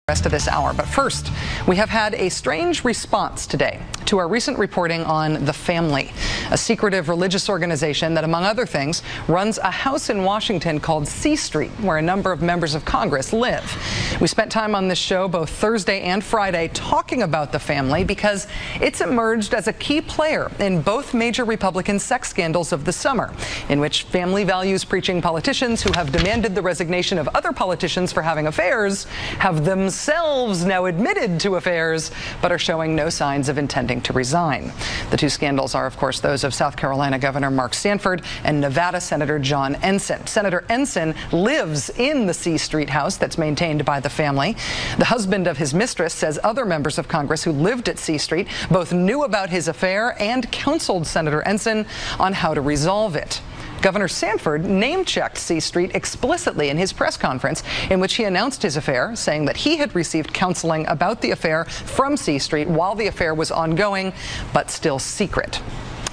Rest of this hour. But first, we have had a strange response today to our recent reporting on The Family, a secretive religious organization that, among other things, runs a house in Washington called C Street, where a number of members of Congress live. We spent time on this show both Thursday and Friday talking about The Family because it's emerged as a key player in both major Republican sex scandals of the summer, in which family values preaching politicians who have demanded the resignation of other politicians for having affairs have themselves now admitted to affairs, but are showing no signs of intending to resign. The two scandals are, of course, those of South Carolina Governor Mark Sanford and Nevada Senator John Ensign. Senator Ensign lives in the C Street house that's maintained by The Family. The husband of his mistress says other members of Congress who lived at C Street both knew about his affair and counseled Senator Ensign on how to resolve it. Governor Sanford name-checked C Street explicitly in his press conference, in which he announced his affair, saying that he had received counseling about the affair from C Street while the affair was ongoing, but still secret.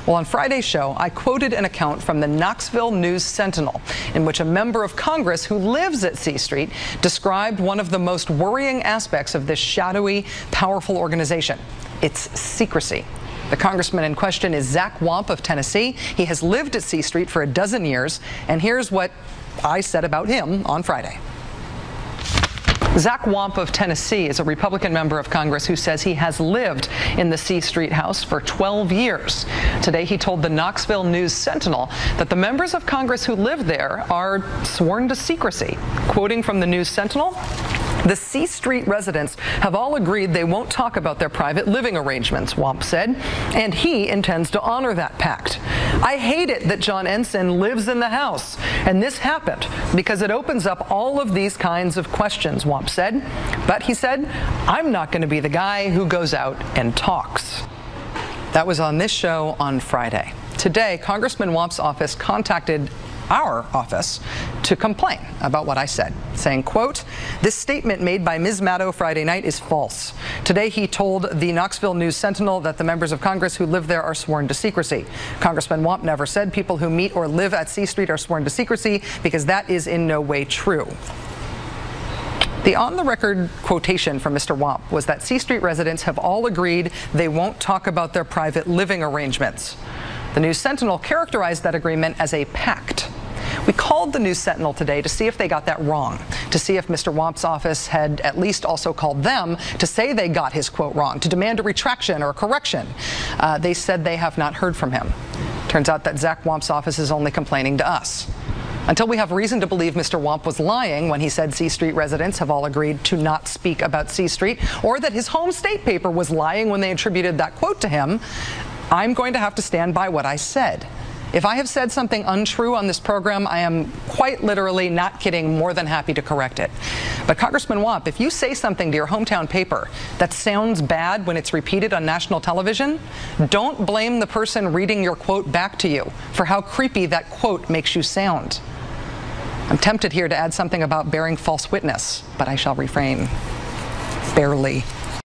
Well, on Friday's show, I quoted an account from the Knoxville News-Sentinel, in which a member of Congress who lives at C Street described one of the most worrying aspects of this shadowy, powerful organization: its secrecy. The congressman in question is Zach Wamp of Tennessee. He has lived at C Street for a dozen years, and here's what I said about him on Friday. Zach Wamp of Tennessee is a Republican member of Congress who says he has lived in the C Street house for 12 years. Today, he told the Knoxville News-Sentinel that the members of Congress who live there are sworn to secrecy. Quoting from the News-Sentinel, "The C Street residents have all agreed they won't talk about their private living arrangements," Wamp said, and he intends to honor that pact. "I hate it that John Ensign lives in the house, and this happened because it opens up all of these kinds of questions," Wamp said. But he said, "I'm not going to be the guy who goes out and talks." That was on this show on Friday. Today, Congressman Wamp's office contacted our office to complain about what I said, saying, quote, "This statement made by Ms. Maddow Friday night is false. Today he told the Knoxville News-Sentinel that the members of Congress who live there are sworn to secrecy. Congressman Wamp never said people who meet or live at C Street are sworn to secrecy, because that is in no way true." The on-the-record quotation from Mr. Wamp was that C Street residents have all agreed they won't talk about their private living arrangements. The News-Sentinel characterized that agreement as a pact. We called the News-Sentinel today to see if they got that wrong, to see if Mr. Wamp's office had at least also called them to say they got his quote wrong, to demand a retraction or a correction. They said they have not heard from him. Turns out that Zach Wamp's office is only complaining to us. Until we have reason to believe Mr. Wamp was lying when he said C Street residents have all agreed to not speak about C Street, or that his home state paper was lying when they attributed that quote to him, I'm going to have to stand by what I said. If I have said something untrue on this program, I am quite literally, not kidding, more than happy to correct it. But Congressman Wamp, if you say something to your hometown paper that sounds bad when it's repeated on national television, don't blame the person reading your quote back to you for how creepy that quote makes you sound. I'm tempted here to add something about bearing false witness, but I shall refrain. Barely.